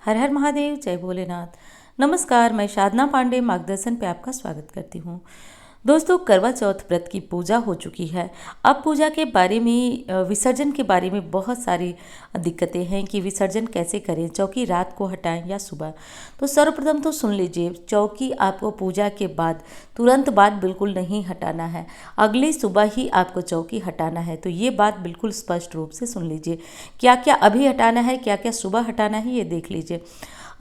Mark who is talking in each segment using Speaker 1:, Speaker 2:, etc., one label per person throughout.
Speaker 1: हर हर महादेव, जय भोलेनाथ। नमस्कार, मैं साधना पांडे मार्गदर्शन पे आपका स्वागत करती हूँ। दोस्तों, करवा चौथ व्रत की पूजा हो चुकी है। अब पूजा के बारे में विसर्जन के बारे में बहुत सारी दिक्कतें हैं कि विसर्जन कैसे करें, चौकी रात को हटाएं या सुबह। तो सर्वप्रथम तो सुन लीजिए, चौकी आपको पूजा के बाद तुरंत बाद बिल्कुल नहीं हटाना है, अगली सुबह ही आपको चौकी हटाना है। तो ये बात बिल्कुल स्पष्ट रूप से सुन लीजिए, क्या क्या अभी हटाना है, क्या क्या सुबह हटाना है, ये देख लीजिए।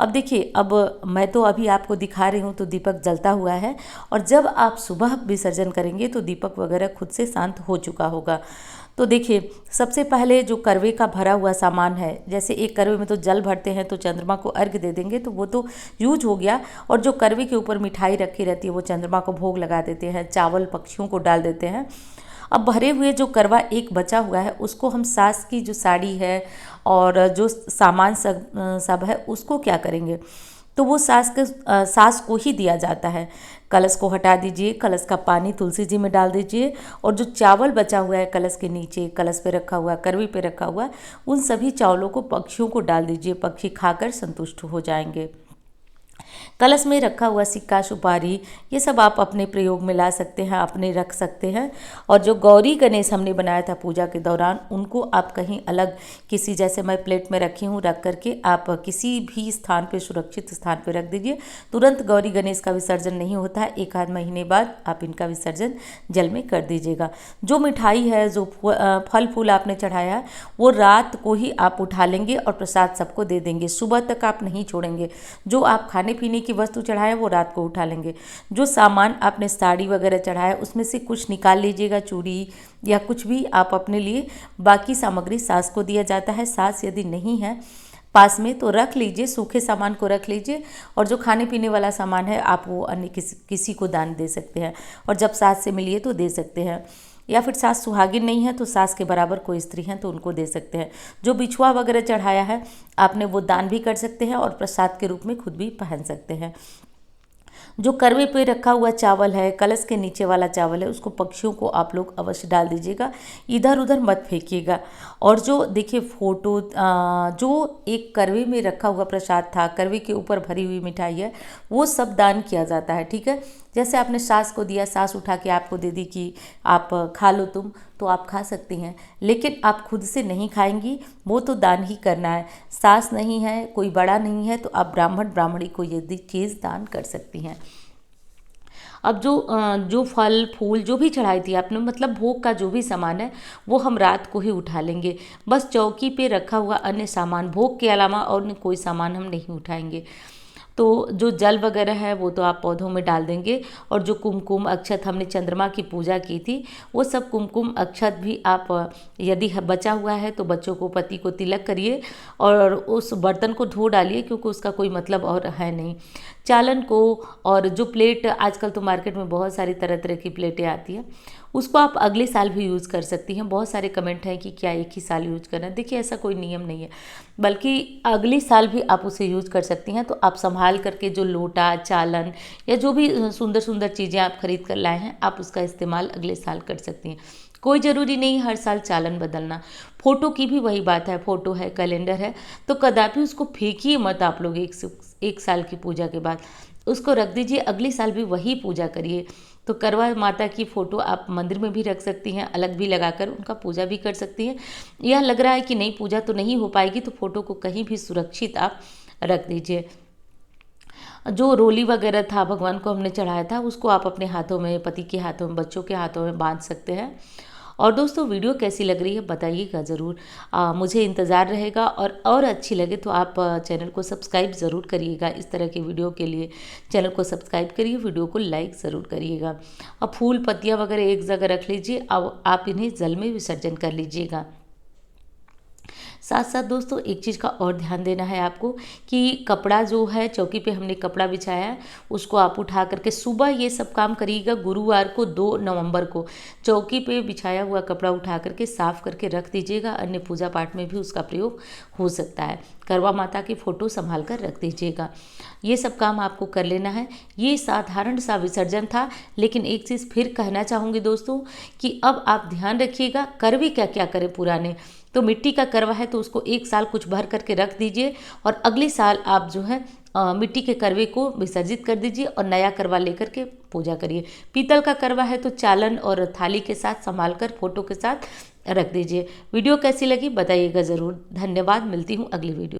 Speaker 1: अब देखिए, अब मैं तो अभी आपको दिखा रही हूँ तो दीपक जलता हुआ है, और जब आप सुबह विसर्जन करेंगे तो दीपक वगैरह खुद से शांत हो चुका होगा। तो देखिए, सबसे पहले जो करवे का भरा हुआ सामान है, जैसे एक करवे में तो जल भरते हैं तो चंद्रमा को अर्घ्य दे देंगे, तो वो तो यूज हो गया। और जो करवे के ऊपर मिठाई रखी रहती है वो चंद्रमा को भोग लगा देते हैं, चावल पक्षियों को डाल देते हैं। अब भरे हुए जो करवा एक बचा हुआ है उसको हम सास की जो साड़ी है और जो सामान सब है उसको क्या करेंगे, तो वो सास को ही दिया जाता है। कलश को हटा दीजिए, कलश का पानी तुलसी जी में डाल दीजिए, और जो चावल बचा हुआ है कलश के नीचे, कलश पे रखा हुआ, करवी पे रखा हुआ, उन सभी चावलों को पक्षियों को डाल दीजिए। पक्षी खाकर संतुष्ट हो जाएंगे। कलश में रखा हुआ सिक्का, सुपारी, ये सब आप अपने प्रयोग में ला सकते हैं, अपने रख सकते हैं। और जो गौरी गणेश हमने बनाया था पूजा के दौरान, उनको आप कहीं अलग किसी, जैसे मैं प्लेट में रखी हूँ, रख करके आप किसी भी स्थान पे, सुरक्षित स्थान पे रख दीजिए। तुरंत गौरी गणेश का विसर्जन नहीं होता है, एक आध महीने बाद आप इनका विसर्जन जल में कर दीजिएगा। जो मिठाई है, जो फल फूल आपने चढ़ाया है, वो रात को ही आप उठा लेंगे और प्रसाद सबको दे देंगे, सुबह तक आप नहीं छोड़ेंगे। जो आप खाने पीने की वस्तु चढ़ाए वो रात को उठा लेंगे। जो सामान आपने साड़ी वगैरह चढ़ाया उसमें से कुछ निकाल लीजिएगा, चूड़ी या कुछ भी आप अपने लिए। बाकी सामग्री सास को दिया जाता है। सास यदि नहीं है पास में तो रख लीजिए, सूखे सामान को रख लीजिए, और जो खाने पीने वाला सामान है आप वो अन्य किसी को दान दे सकते हैं, और जब सास से मिलिए तो दे सकते हैं। या फिर सास सुहागिन नहीं है तो सास के बराबर कोई स्त्री हैं तो उनको दे सकते हैं। जो बिछुआ वगैरह चढ़ाया है आपने वो दान भी कर सकते हैं और प्रसाद के रूप में खुद भी पहन सकते हैं। जो करवे पे रखा हुआ चावल है, कलश के नीचे वाला चावल है, उसको पक्षियों को आप लोग अवश्य डाल दीजिएगा, इधर उधर मत फेंकिएगा। और जो देखिए फोटो, जो एक करवे में रखा हुआ प्रसाद था, करवे के ऊपर भरी हुई मिठाई है, वो सब दान किया जाता है, ठीक है। जैसे आपने सास को दिया, सास उठा के आपको दे दी कि आप खा लो तुम, तो आप खा सकती हैं, लेकिन आप खुद से नहीं खाएंगी, वो तो दान ही करना है। सास नहीं है, कोई बड़ा नहीं है, तो आप ब्राह्मण ब्राह्मणी को यदि चीज़ दान कर सकती हैं। अब जो फल फूल जो भी चढ़ाई थी आपने, मतलब भोग का जो भी सामान है वो हम रात को ही उठा लेंगे। बस चौकी पे रखा हुआ अन्य सामान, भोग के अलावा और कोई सामान हम नहीं उठाएंगे। तो जो जल वगैरह है वो तो आप पौधों में डाल देंगे, और जो कुमकुम अक्षत, हमने चंद्रमा की पूजा की थी, वो सब कुमकुम अक्षत भी आप यदि बचा हुआ है तो बच्चों को, पति को तिलक करिए और उस बर्तन को धो डालिए, क्योंकि उसका कोई मतलब और है नहीं। चालन को, और जो प्लेट, आजकल तो मार्केट में बहुत सारी तरह तरह की प्लेटें आती हैं, उसको आप अगले साल भी यूज़ कर सकती हैं। बहुत सारे कमेंट हैं कि क्या एक ही साल यूज करना है। देखिए, ऐसा कोई नियम नहीं है, बल्कि अगले साल भी आप उसे यूज़ कर सकती हैं। तो आप संभाल करके जो लोटा, चालन या जो भी सुंदर सुंदर चीज़ें आप खरीद कर लाए हैं, आप उसका इस्तेमाल अगले साल कर सकती हैं। कोई ज़रूरी नहीं हर साल चालन बदलना। फ़ोटो की भी वही बात है, फ़ोटो है, कैलेंडर है, तो कदापि उसको फेंकिए मत आप लोग। एक साल की पूजा के बाद उसको रख दीजिए, अगले साल भी वही पूजा करिए। तो करवा माता की फ़ोटो आप मंदिर में भी रख सकती हैं, अलग भी लगाकर उनका पूजा भी कर सकती हैं। यह लग रहा है कि नहीं, पूजा तो नहीं हो पाएगी, तो फ़ोटो को कहीं भी सुरक्षित आप रख दीजिए। जो रोली वगैरह था भगवान को हमने चढ़ाया था, उसको आप अपने हाथों में, पति के हाथों में, बच्चों के हाथों में बांध सकते हैं। और दोस्तों, वीडियो कैसी लग रही है बताइएगा ज़रूर, मुझे इंतज़ार रहेगा। और अच्छी लगे तो आप चैनल को सब्सक्राइब ज़रूर करिएगा। इस तरह के वीडियो के लिए चैनल को सब्सक्राइब करिए, वीडियो को लाइक ज़रूर करिएगा। अब फूल पत्तियाँ वगैरह एक जगह रख लीजिए, अब आप इन्हें जल में विसर्जन कर लीजिएगा। साथ साथ दोस्तों, एक चीज़ का और ध्यान देना है आपको कि कपड़ा जो है, चौकी पे हमने कपड़ा बिछाया है, उसको आप उठा करके सुबह ये सब काम करिएगा। गुरुवार को 2 नवंबर को चौकी पे बिछाया हुआ कपड़ा उठा करके साफ करके रख दीजिएगा। अन्य पूजा पाठ में भी उसका प्रयोग हो सकता है। करवा माता की फ़ोटो संभाल कर रख दीजिएगा। ये सब काम आपको कर लेना है। ये साधारण सा विसर्जन था, लेकिन एक चीज़ फिर कहना चाहूँगी दोस्तों कि अब आप ध्यान रखिएगा, करवे क्या क्या करें पुराने। तो मिट्टी का करवा है तो उसको 1 साल कुछ भर करके रख दीजिए और अगले साल आप जो है मिट्टी के करवे को विसर्जित कर दीजिए और नया करवा लेकर के पूजा करिए। पीतल का करवा है तो चालन और थाली के साथ संभाल कर फोटो के साथ रख दीजिए। वीडियो कैसी लगी बताइएगा ज़रूर। धन्यवाद। मिलती हूँ अगली वीडियो।